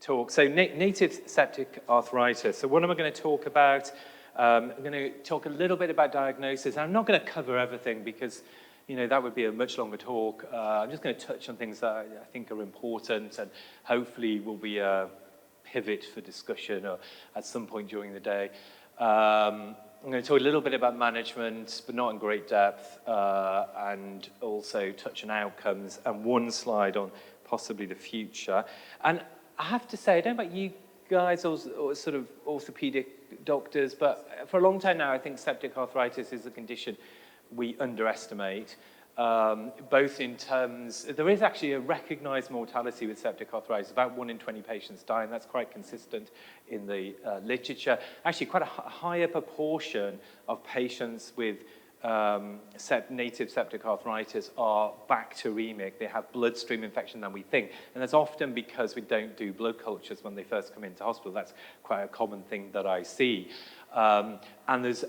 talk. So native septic arthritis. So what am I going to talk about? I'm going to talk a little bit about diagnosis. I'm not going to cover everything because, you know, that would be a much longer talk. I'm just going to touch on things that I think are important and hopefully will be a pivot for discussion or at some point during the day. I'm going to talk a little bit about management, but not in great depth, and also touch on outcomes and one slide on possibly the future. And I have to say, I don't know about you guys or sort of orthopedic doctors, but for a long time now, I think septic arthritis is a condition we underestimate, both in terms, there is actually a recognized mortality with septic arthritis, about 1 in 20 patients die, and that's quite consistent in the literature. Actually, quite a higher proportion of patients with native septic arthritis are bacteremic. They have bloodstream infection than we think. And that's often because we don't do blood cultures when they first come into hospital. That's quite a common thing that I see. And there's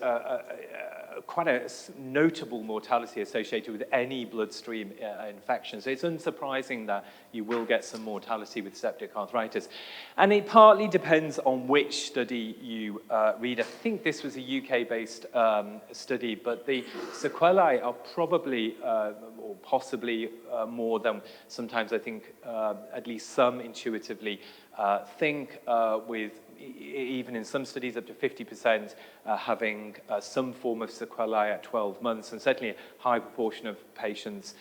quite a notable mortality associated with any bloodstream infection. So it's unsurprising that you will get some mortality with septic arthritis. And it partly depends on which study you read. I think this was a UK-based study, but the sequelae are probably or possibly more than sometimes I think at least some intuitively think with even in some studies up to 50% having some form of sequelae at 12 months, and certainly a high proportion of patients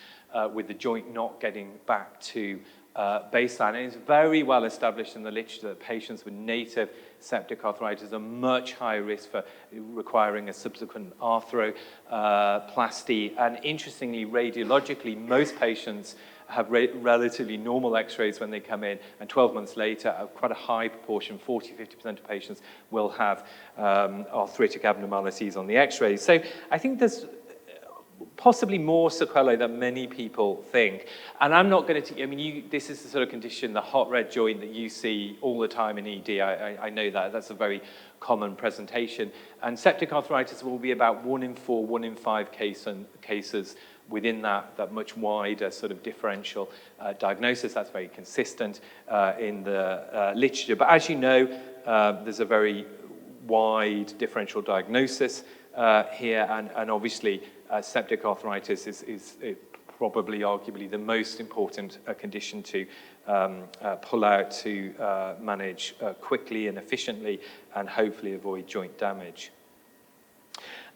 with the joint not getting back to baseline. And it's very well established in the literature that patients with native septic arthritis are much higher risk for requiring a subsequent arthroplasty. And interestingly, radiologically, most patients have relatively normal x-rays when they come in, and 12 months later, quite a high proportion, 40–50% of patients will have arthritic abnormalities on the x-rays. So I think there's possibly more sequelae than many people think. And I'm not going to, I mean, this is the sort of condition, the hot red joint that you see all the time in ED. I know that. That's a very common presentation. And septic arthritis will be about 1 in 4, 1 in 5 cases within that much wider sort of differential diagnosis. That's very consistent in the literature. But as you know, there's a very wide differential diagnosis here, and obviously septic arthritis is probably arguably the most important condition to pull out to manage quickly and efficiently and hopefully avoid joint damage.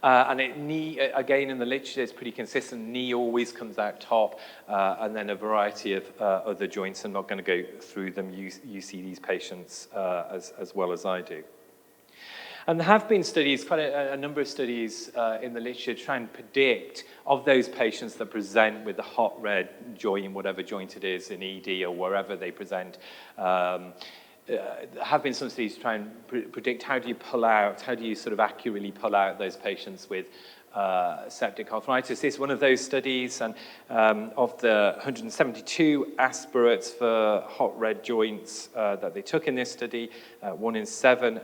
And knee, again, in the literature, it's pretty consistent. Knee always comes out top, and then a variety of other joints. I'm not going to go through them. You see these patients as well as I do. And there have been studies, quite a number of studies in the literature to try and predict of those patients that present with the hot red joint, whatever joint it is, in ED or wherever they present. There have been some studies to try and predict how do you sort of accurately pull out those patients with septic arthritis. This is one of those studies, and of the 172 aspirates for hot red joints that they took in this study, 1 in 7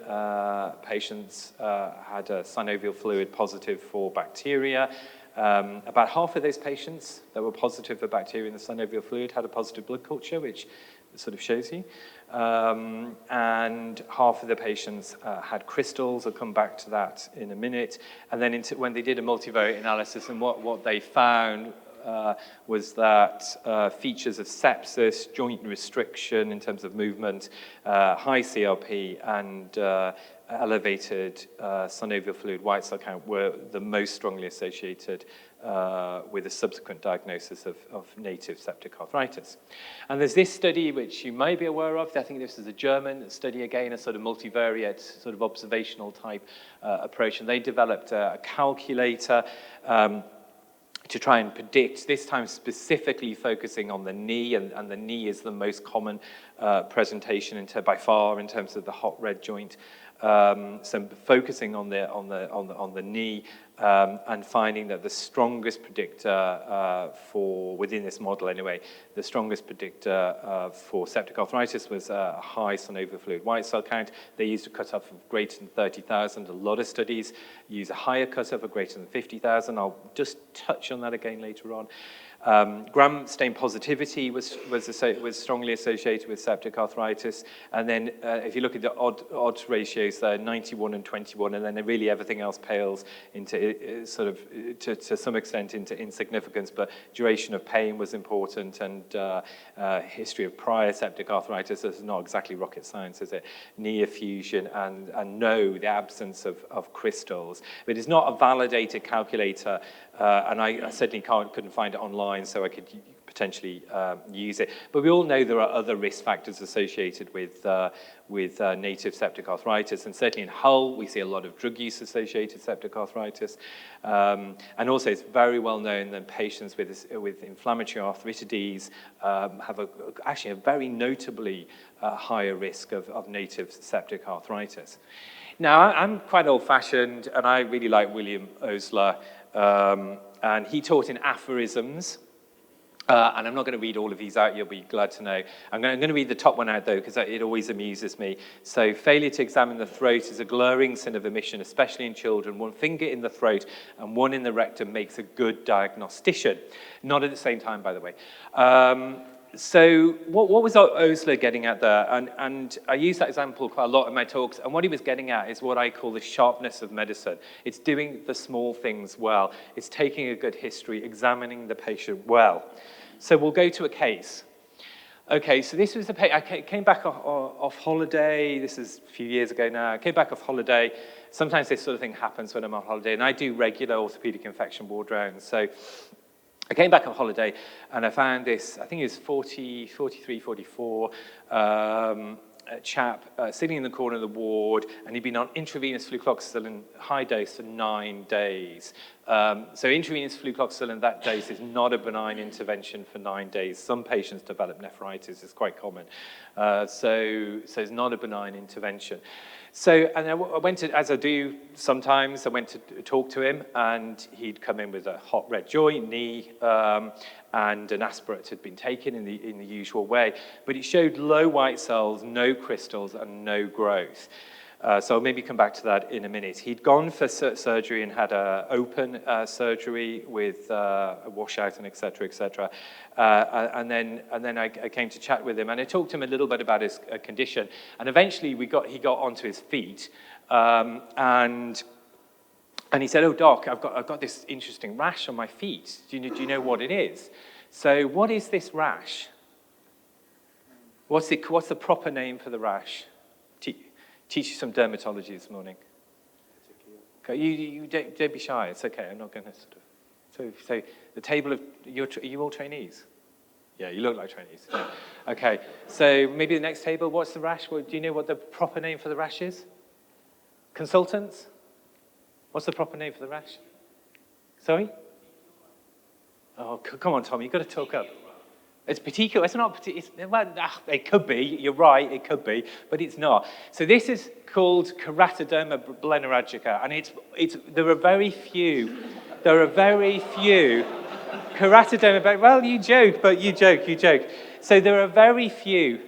patients had a synovial fluid positive for bacteria. About half of those patients that were positive for bacteria in the synovial fluid had a positive blood culture, which sort of shows you. And half of the patients had crystals. I'll come back to that in a minute. And then when they did a multivariate analysis, and what they found was that features of sepsis, joint restriction in terms of movement, high CRP, and elevated synovial fluid white cell count were the most strongly associated with a subsequent diagnosis of native septic arthritis. And there's this study which you may be aware of. I think this is a German study, again, a sort of multivariate, sort of observational type approach. And they developed a calculator to try and predict, this time specifically focusing on the knee, and the knee is the most common presentation by far in terms of the hot red joint. So focusing on the knee and finding that the strongest predictor within this model anyway, the strongest predictor for septic arthritis was a high synovial fluid white cell count. They used a cutoff of greater than 30,000. A lot of studies use a higher cutoff of greater than 50,000. I'll just touch on that again later on. Gram stain positivity was strongly associated with septic arthritis. And then if you look at the odd ratios there, 91 and 21, and then really everything else pales into sort of, to some extent, into insignificance. But duration of pain was important, and history of prior septic arthritis. This is not exactly rocket science, is it? Knee effusion and no, the absence of crystals. But it's not a validated calculator, and I certainly couldn't find it online, so I could potentially use it. But we all know there are other risk factors associated with native septic arthritis, and certainly in Hull we see a lot of drug use associated septic arthritis, and also it's very well known that patients with inflammatory arthritis have actually a very notably higher risk of native septic arthritis. Now, I'm quite old-fashioned, and I really like William Osler, and he taught in aphorisms. And I'm not going to read all of these out, you'll be glad to know. I'm going to read the top one out, though, because it always amuses me. So, failure to examine the throat is a glaring sin of omission, especially in children. One finger in the throat and one in the rectum makes a good diagnostician. Not at the same time, by the way. So what was Osler getting at there? And I use that example quite a lot in my talks, and what he was getting at is what I call the sharpness of medicine. It's doing the small things well. It's taking a good history, examining the patient well. So we'll go to a case. Okay, so this was I came back off holiday. This is a few years ago now. I came back off holiday. Sometimes this sort of thing happens when I'm on holiday, and I do regular orthopedic infection ward rounds. So I came back on holiday, and I found this, I think he was 43, 44, a chap sitting in the corner of the ward, and he'd been on intravenous flucloxacillin high dose for 9 days. So intravenous flucloxacillin that dose is not a benign intervention for 9 days. Some patients develop nephritis, it's quite common. So it's not a benign intervention. So, and I went to, as I do sometimes, I went to talk to him, and he'd come in with a hot red joint, knee, and an aspirate had been taken in the usual way. But it showed low white cells, no crystals, and no growth. So I'll maybe come back to that in a minute. He'd gone for surgery and had an open surgery with a washout and et cetera, et cetera. And then I came to chat with him, and I talked to him a little bit about his condition. And eventually he got onto his feet, and he said, "Oh, doc, I've got this interesting rash on my feet. Do you know what it is?" So what is this rash? What's the proper name for the rash? Teach you some dermatology this morning. Okay, you don't be shy. It's okay. I'm not going to sort of. So the table of are you all trainees? Yeah, you look like trainees. Yeah. Okay. So maybe the next table. What's the rash? Well, do you know what the proper name for the rash is? Consultants. What's the proper name for the rash? Sorry. Oh, come on, Tom. You've got to talk up. It's petechial. It's not. It could be. You're right. It could be, but it's not. So this is called keratoderma bleneragica, and there are very few. Keratoderma. Well, you joke, but you joke. So there are very few.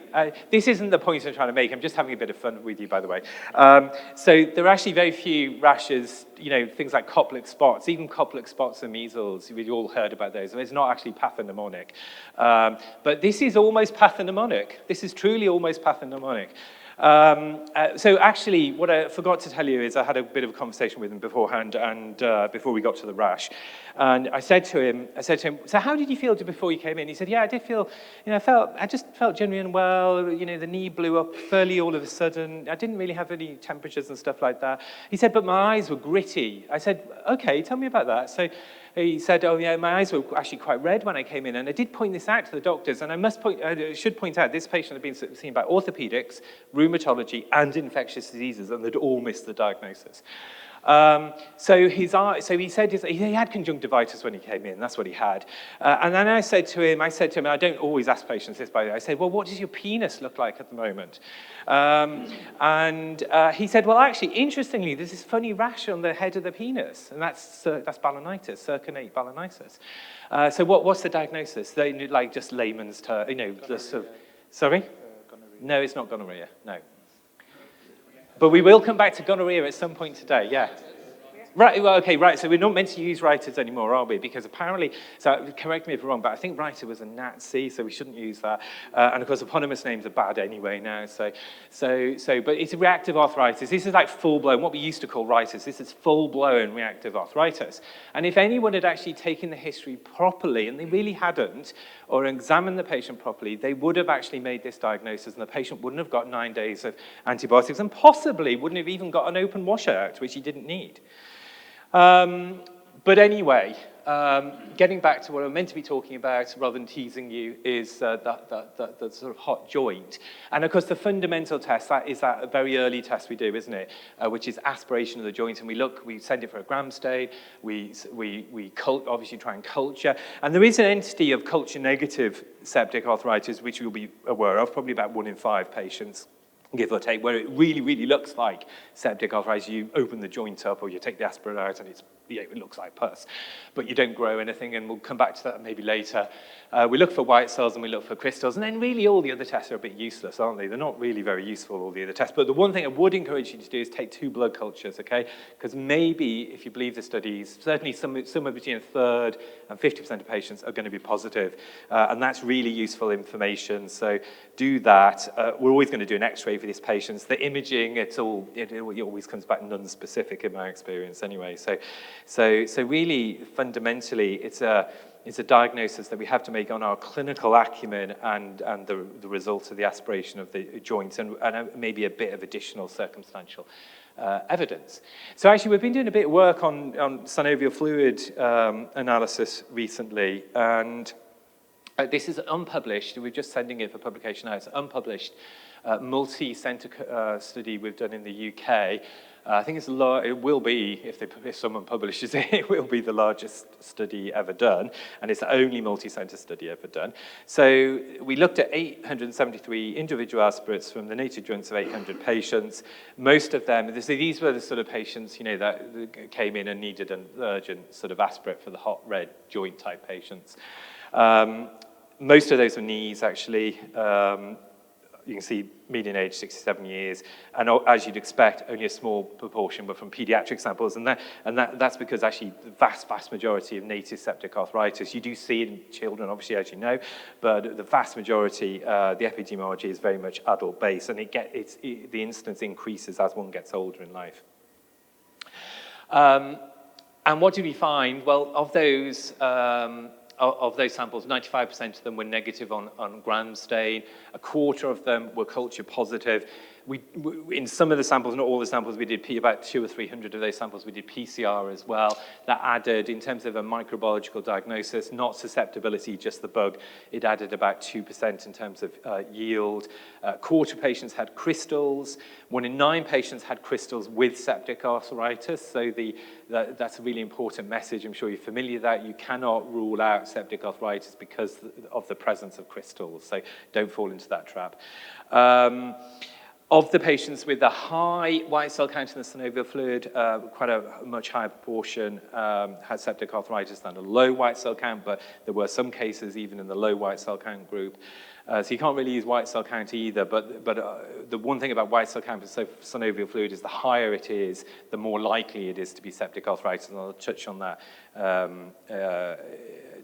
This isn't the point I'm trying to make. I'm just having a bit of fun with you, by the way. So there are actually very few rashes, things like Koplik spots, even Koplik spots and measles. We've all heard about those. It's not actually pathognomonic. But this is almost pathognomonic. This is truly almost pathognomonic. So actually, what I forgot to tell you is I had a bit of a conversation with him beforehand, and before we got to the rash. And I said to him, so how did you feel before you came in? He said, yeah, I did feel, I just felt generally unwell. The knee blew up fairly all of a sudden. I didn't really have any temperatures and stuff like that. He said, but my eyes were gritty. I said, okay, tell me about that. So he said, oh yeah, my eyes were actually quite red when I came in, and I did point this out to the doctors, and I should point out this patient had been seen by orthopedics, rheumatology, and infectious diseases, and they'd all missed the diagnosis. So he said he had conjunctivitis when he came in. That's what he had. And then I said to him, and I don't always ask patients this, by the way. I said, well, what does your penis look like at the moment? And he said, well, actually, interestingly, there's this funny rash on the head of the penis, and that's balanitis, circonate balanitis. So what's the diagnosis? They like just layman's term, the sort of, sorry? No, it's not gonorrhea. No. But we will come back to gonorrhea at some point today, yeah. Right, well, okay, right, so we're not meant to use writers anymore, are we? Because apparently, so correct me if I'm wrong, but I think writer was a Nazi, so we shouldn't use that. And of course, eponymous names are bad anyway now, but it's a reactive arthritis. This is like full-blown, what we used to call writers, this is full-blown reactive arthritis. And if anyone had actually taken the history properly, and they really hadn't, or examined the patient properly, they would have actually made this diagnosis, and the patient wouldn't have got 9 days of antibiotics, and possibly wouldn't have even got an open washout, which he didn't need. But anyway, getting back to what I'm meant to be talking about, rather than teasing you, is the sort of hot joint. And of course, the fundamental test, that is that very early test we do, isn't it? Which is aspiration of the joint. And we send it for a gram stain, we obviously try and culture. And there is an entity of culture-negative septic arthritis, which you'll be aware of, probably about 1 in 5 patients, give or take, where it really, really looks like septic arthritis. You open the joint up or you take the aspirin out and it looks like pus, but you don't grow anything, and we'll come back to that maybe later. We look for white cells and we look for crystals, and then really all the other tests are a bit useless, aren't they? They're not really very useful, all the other tests, but the one thing I would encourage you to do is take 2 blood cultures, okay? Because maybe, if you believe the studies, certainly somewhere between a third and 50% of patients are going to be positive, and that's really useful information, so do that. We're always going to do an x-ray for these patients. The imaging, it always comes back non-specific in my experience anyway, so really, fundamentally, it's a diagnosis that we have to make on our clinical acumen and the results of the aspiration of the joints and maybe a bit of additional circumstantial evidence. So actually, we've been doing a bit of work on synovial fluid analysis recently, and this is unpublished. We're just sending it for publication now. It's an unpublished multi-center study we've done in the UK. I think it will be, if someone publishes it, it will be the largest study ever done, and it's the only multi-center study ever done. So we looked at 873 individual aspirates from the native joints of 800 patients. Most of them, these were the sort of patients, that came in and needed an urgent sort of aspirate for the hot red joint type patients. Most of those were knees, actually. You can see median age 67 years, and as you'd expect, only a small proportion were from pediatric samples, and that's because actually the vast majority of native septic arthritis, you do see it in children, obviously, as you know, but the vast majority, the epidemiology is very much adult-based, and the incidence increases as one gets older in life. And what did we find? Well, of those samples, 95% of them were negative on gram stain. A quarter of them were culture positive. In some of the samples, not all the samples, we did about 200 or 300 of those samples, we did PCR as well. That added, in terms of a microbiological diagnosis, not susceptibility, just the bug, it added about 2% in terms of yield. A quarter of patients had crystals. 1 in 9 patients had crystals with septic arthritis. So that's a really important message. I'm sure you're familiar with that. You cannot rule out septic arthritis because of the presence of crystals. So don't fall into that trap. Of the patients with a high white cell count in the synovial fluid, quite a much higher proportion had septic arthritis than a low white cell count, but there were some cases even in the low white cell count group. So you can't really use white cell count either, but the one thing about white cell count in synovial fluid is the higher it is, the more likely it is to be septic arthritis, and I'll touch on that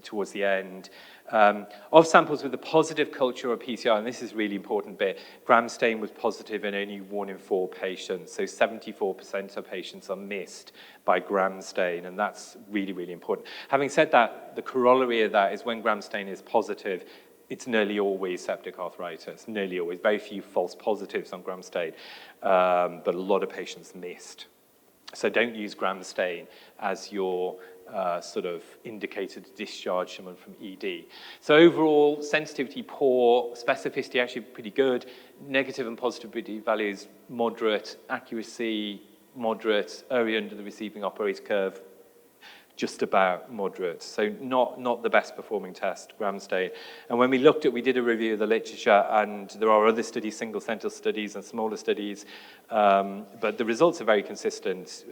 towards the end. Of samples with a positive culture or PCR, and this is a really important bit, gram stain was positive in only 1 in 4 patients, so 74% of patients are missed by gram stain, and that's really, really important. Having said that, the corollary of that is when gram stain is positive, it's nearly always septic arthritis, nearly always. Very few false positives on gram stain, but a lot of patients missed. So don't use gram stain as your sort of indicator to discharge someone from ED. So overall, sensitivity poor, specificity actually pretty good, negative and positivity values moderate, accuracy moderate, area under the receiving operator curve just about moderate. So not the best performing test, gram stain. And when we did a review of the literature, and there are other studies, single center studies and smaller studies, but the results are very consistent.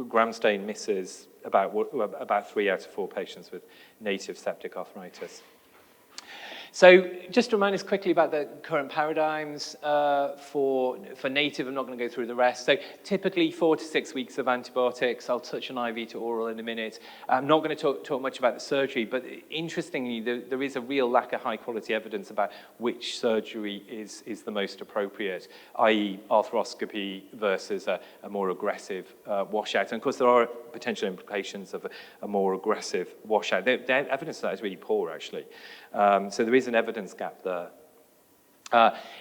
Gram stain misses about 3 out of 4 patients with native septic arthritis. So just to remind us quickly about the current paradigms for native. I'm not going to go through the rest. So typically 4 to 6 weeks of antibiotics. I'll touch on IV to oral in a minute. I'm not going to talk much about the surgery, but interestingly, there is a real lack of high-quality evidence about which surgery is the most appropriate, i.e. arthroscopy versus a more aggressive washout. And of course, there are potential implications of a more aggressive washout. The evidence of that is really poor, actually. So there is an evidence gap there.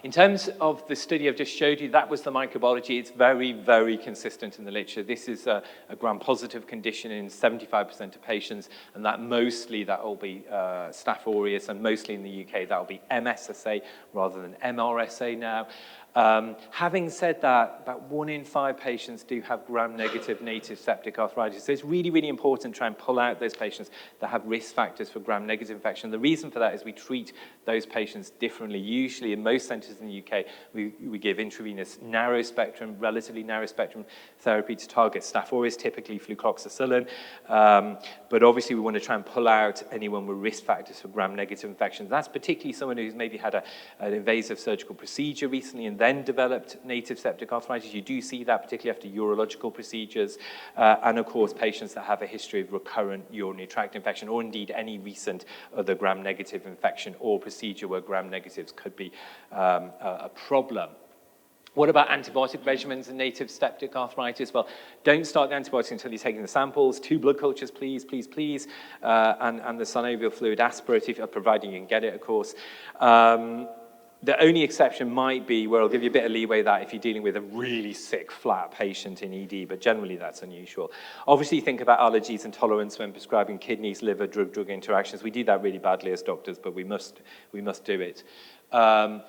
In terms of the study I've just showed you, that was the microbiology. It's very, very consistent in the literature. This is a gram-positive condition in 75% of patients, and that will be Staph aureus, and mostly in the UK, that will be MSSA rather than MRSA now. Having said that, about 1 in 5 patients do have gram-negative native septic arthritis. So it's really, really important to try and pull out those patients that have risk factors for gram-negative infection. The reason for that is we treat those patients differently. Usually, in most centres in the UK, we give intravenous narrow-spectrum, relatively narrow-spectrum therapy to target Staph aureus, typically flucloxacillin. But obviously, we want to try and pull out anyone with risk factors for gram-negative infections. That's particularly someone who's maybe had an invasive surgical procedure recently and then developed native septic arthritis. You do see that particularly after urological procedures, and of course patients that have a history of recurrent urinary tract infection, or indeed any recent other gram-negative infection or procedure where gram-negatives could be a problem. What about antibiotic regimens in native septic arthritis? Well, don't start the antibiotics until you're taking the samples. 2 blood cultures, please, please, please, and the synovial fluid aspirate, providing you can get it, of course. The only exception might be where I'll give you a bit of leeway that if you're dealing with a really sick, flat patient in ED, but generally that's unusual. Obviously, think about allergies and tolerance when prescribing kidneys, liver, drug-drug interactions. We do that really badly as doctors, but we must do it. I've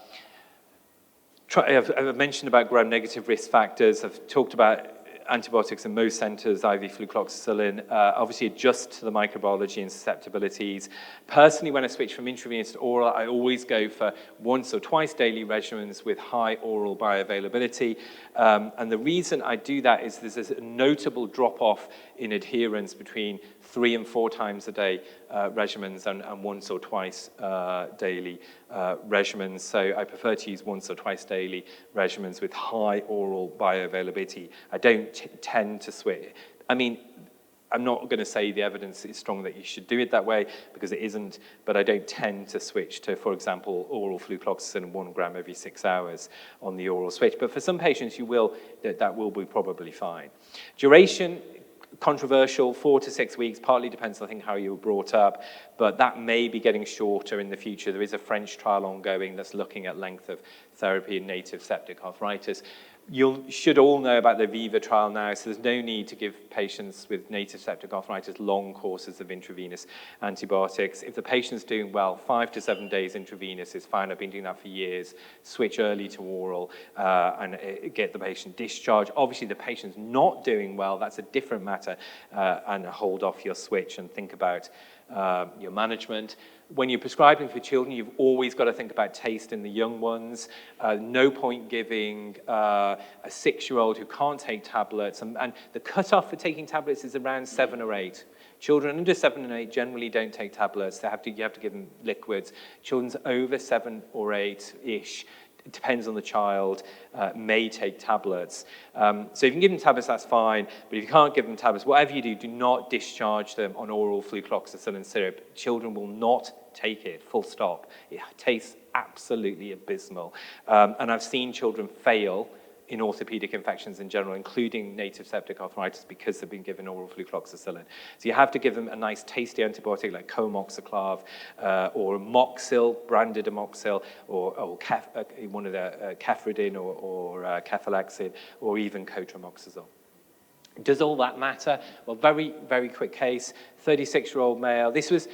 mentioned about gram-negative risk factors. I've talked about antibiotics in most centres, IV flucloxacillin, obviously adjust to the microbiology and susceptibilities. Personally, when I switch from intravenous to oral, I always go for once or twice daily regimens with high oral bioavailability. And the reason I do that is there's a notable drop-off in adherence between 3 and 4 times a day regimens and once or twice daily regimens. So I prefer to use once or twice daily regimens with high oral bioavailability. I don't tend to switch. I mean, I'm not going to say the evidence is strong that you should do it that way, because it isn't, but I don't tend to switch to, for example, oral flucloxacillin 1 gram every 6 hours on the oral switch. But for some patients, that will be probably fine. Duration, controversial, 4 to 6 weeks, partly depends, I think, how you were brought up, but that may be getting shorter in the future. There is a French trial ongoing that's looking at length of therapy in native septic arthritis. You should all know about the Viva trial now, so there's no need to give patients with native septic arthritis long courses of intravenous antibiotics. If the patient's doing well, 5 to 7 days intravenous is fine. I've been doing that for years. Switch early to oral and get the patient discharged. Obviously, the patient's not doing well, that's a different matter, and hold off your switch and think about your management. When you're prescribing for children, you've always got to think about taste in the young ones. No point giving a 6-year-old who can't take tablets, and the cutoff for taking tablets is around 7 or 8. Children under 7 and 8 generally don't take tablets. You have to give them liquids. Children over 7 or 8-ish, it depends on the child, may take tablets. So if you can give them tablets, that's fine. But if you can't give them tablets, whatever you do, do not discharge them on oral flucloxacillin syrup. Children will not take it, full stop. It tastes absolutely abysmal. And I've seen children fail in orthopedic infections in general, including native septic arthritis, because they've been given oral flucloxacillin. So you have to give them a nice tasty antibiotic like comoxiclav or Moxil, branded Amoxil, or one of the Cefridin or Cefalaxin, or even cotrimoxazole. Does all that matter? Well, very, very quick case, 36-year-old male. This was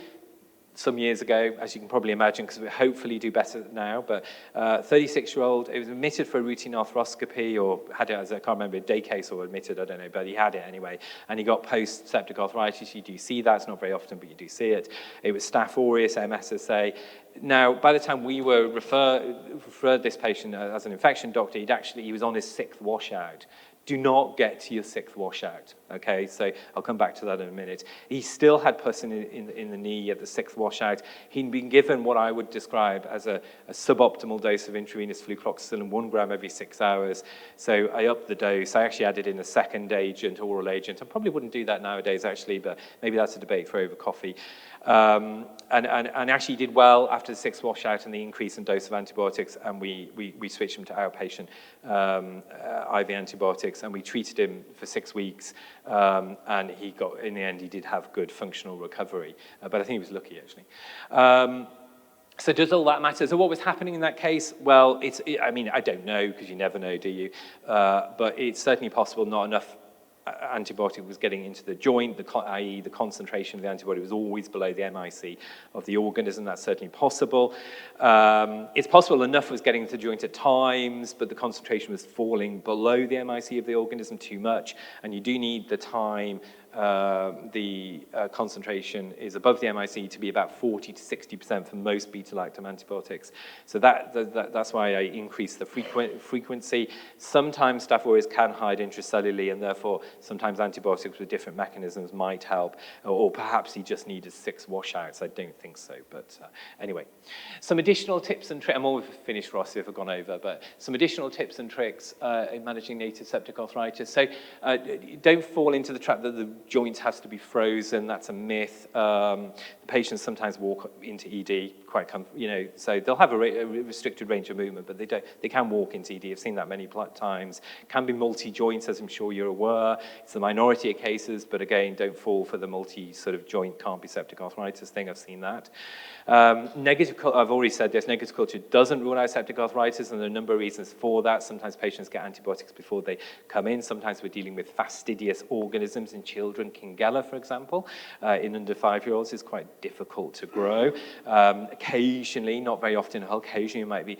some years ago, as you can probably imagine, because we hopefully do better now, but 36-year-old, it was admitted for a routine arthroscopy, or had it as, I can't remember, a day case or admitted, I don't know, but he had it anyway, and he got post-septic arthritis. You do see that, it's not very often, but you do see it. It was Staph aureus, MSSA. Now, by the time we were referred this patient as an infection doctor, he was on his 6th washout. do not get to your 6th washout, okay? So I'll come back to that in a minute. He still had pus in the knee at the 6th washout. He'd been given what I would describe as a suboptimal dose of intravenous flucloxacillin, 1 gram every 6 hours. So I upped the dose. I actually added in a second agent, oral agent. I probably wouldn't do that nowadays, actually, but maybe that's a debate for over coffee. And actually did well after the 6th washout and the increase in dose of antibiotics, and we switched him to outpatient IV antibiotics, and we treated him for 6 weeks, and he got, in the end, he did have good functional recovery, but I think he was lucky, actually. So does all that matter? So what was happening in that case? Well, I mean, I don't know, because you never know, do you? But it's certainly possible not enough antibiotic was getting into the joint, i.e. the concentration of the antibody was always below the MIC of the organism. That's certainly possible. It's possible enough was getting into the joint at times, but the concentration was falling below the MIC of the organism too much, and you do need the time the concentration is above the MIC to be about 40 to 60% for most beta-lactam antibiotics. So that's why I increase the frequency. Sometimes Staph aureus can hide intracellularly, and therefore sometimes antibiotics with different mechanisms might help, or perhaps he just needed 6 washouts. I don't think so, but anyway. Some additional tips and tricks. I'm almost finished, Ross, if I've gone over, but some additional tips and tricks in managing native septic arthritis. So don't fall into the trap that the joint has to be frozen. That's a myth. The patients sometimes walk into ED quite, so they'll have a restricted range of movement, but they can walk into ED. I've seen that many times. Can be multi-joints, as I'm sure you're aware. It's the minority of cases, but again, don't fall for the multi-sort of joint can't be septic arthritis thing. I've seen that. I've already said this, negative culture doesn't rule out septic arthritis, and there are a number of reasons for that. Sometimes patients get antibiotics before they come in. Sometimes we're dealing with fastidious organisms in children. Kingella, for example, in under 5-year-olds is quite difficult to grow. Occasionally, not very often, occasionally you might be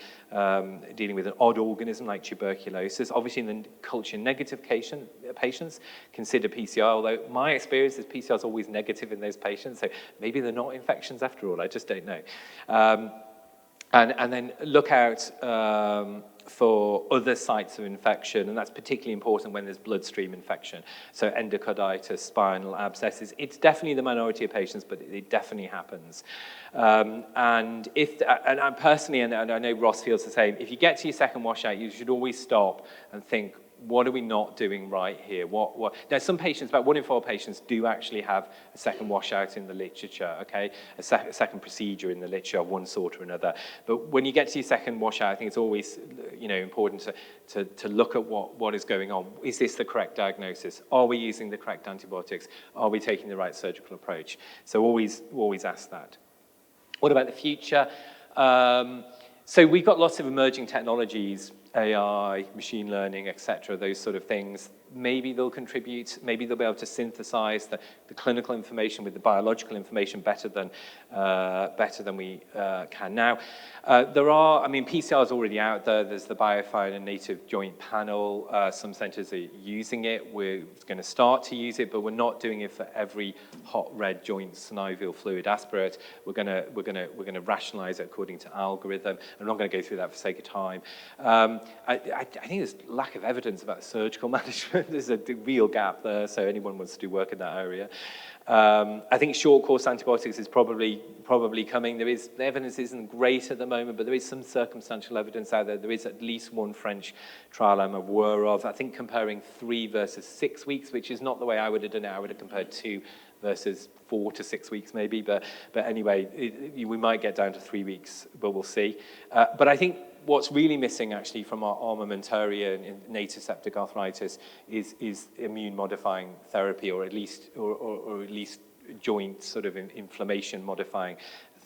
dealing with an odd organism like tuberculosis. Obviously, in the culture-negative patients, consider PCR, although my experience is PCR is always negative in those patients, so maybe they're not infections after all. I just don't know. And then look out for other sites of infection, and that's particularly important when there's bloodstream infection. So endocarditis, spinal abscesses. It's definitely the minority of patients, but it definitely happens. And I personally, and I know Ross feels the same, if you get to your 2nd washout, you should always stop and think, what are we not doing right here? Now, some patients, about 1 in 4 patients, do actually have a 2nd washout in the literature, okay? A second procedure in the literature of one sort or another. But when you get to your 2nd washout, I think it's always, important to look at what is going on. Is this the correct diagnosis? Are we using the correct antibiotics? Are we taking the right surgical approach? So always ask that. What about the future? So we've got lots of emerging technologies, AI, machine learning, etc., those sort of things. Maybe they'll contribute, maybe they'll be able to synthesize the clinical information with the biological information better than we can now. PCR is already out there. There's the Biofine and Native Joint Panel. Some centers are using it. We're going to start to use it, but we're not doing it for every hot red joint synovial fluid aspirate. We're going to rationalize it according to algorithm. I'm not going to go through that for sake of time. I think there's lack of evidence about surgical management. There's a real gap there, so anyone wants to do work in that area. I think short course antibiotics is probably coming. The evidence isn't great at the moment, but there is some circumstantial evidence out there. There is at least one French trial I'm aware of. I think comparing 3 versus 6 weeks, which is not the way I would have done it. I would have compared 2 versus 4 to 6 weeks maybe, but anyway, we might get down to 3 weeks, but we'll see. But I think what's really missing actually from our armamentarium in native septic arthritis is immune modifying therapy, or at least joint sort of inflammation modifying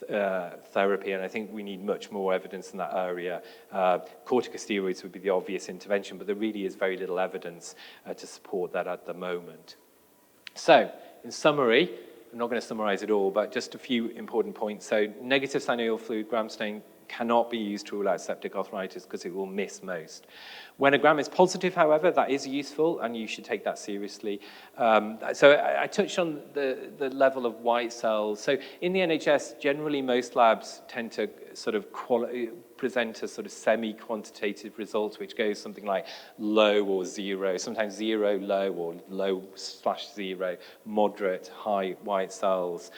therapy, and I think we need much more evidence in that area. Corticosteroids would be the obvious intervention, but there really is very little evidence to support that at the moment. So, in summary, I'm not going to summarize it all, but just a few important points. So negative synovial fluid gram stain cannot be used to rule out septic arthritis because it will miss most. When a gram is positive, however, that is useful, and you should take that seriously. So I touched on the level of white cells. So in the NHS, generally most labs tend to sort of present a sort of semi-quantitative result, which goes something like low or zero, sometimes 0, low, or low/0, moderate, high white cells.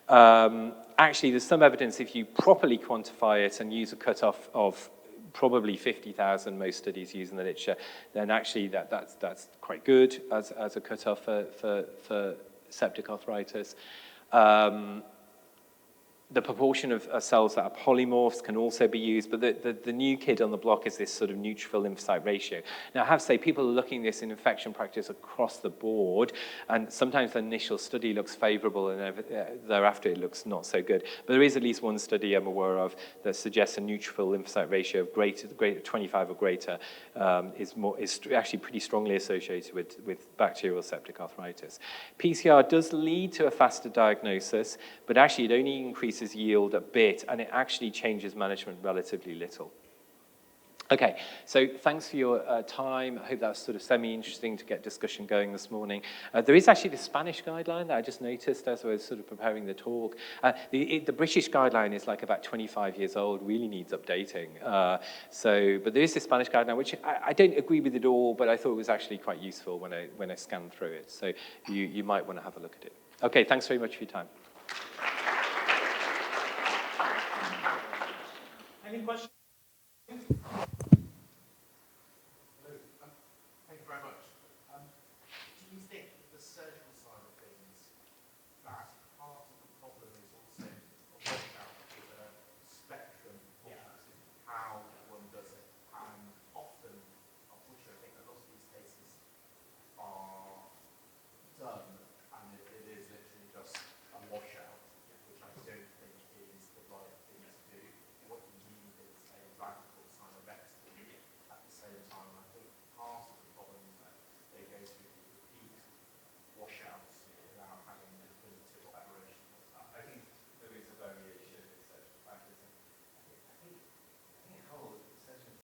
Actually, there's some evidence if you properly quantify it and use a cutoff of probably 50,000, most studies use in the literature, then actually that's quite good as a cutoff for septic arthritis. The proportion of cells that are polymorphs can also be used, but the new kid on the block is this sort of neutrophil lymphocyte ratio. Now, I have to say, people are looking at this in infection practice across the board, and sometimes the initial study looks favorable, and thereafter it looks not so good. But there is at least one study I'm aware of that suggests a neutrophil lymphocyte ratio of greater 25 or greater is actually pretty strongly associated with bacterial septic arthritis. PCR does lead to a faster diagnosis, but actually it only increases yield a bit, and it actually changes management relatively little. Okay, so thanks for your time. I hope that was sort of semi-interesting to get discussion going this morning. There is actually the Spanish guideline that I just noticed as I was sort of preparing the talk. The British guideline is like about 25 years old, really needs updating. But there is the Spanish guideline, which I don't agree with it all, but I thought it was actually quite useful when I scanned through it. So you might want to have a look at it. Okay, thanks very much for your time. Any questions?